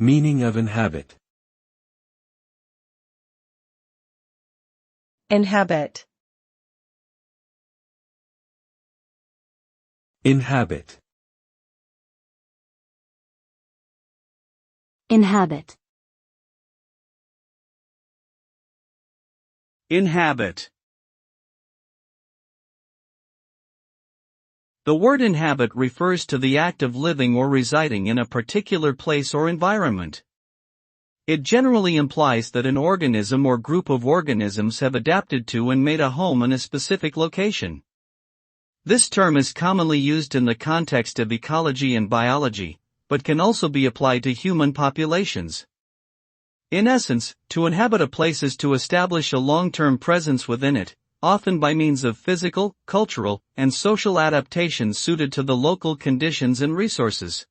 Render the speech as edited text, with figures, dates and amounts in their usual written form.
Meaning of inhabit. Inhabit. Inhabit. Inhabit. Inhabit. The word inhabit refers to the act of living or residing in a particular place or environment. It generally implies that an organism or group of organisms have adapted to and made a home in a specific location. This term is commonly used in the context of ecology and biology, but can also be applied to human populations. In essence, to inhabit a place is to establish a long-term presence within it, often by means of physical, cultural, and social adaptations suited to the local conditions and resources.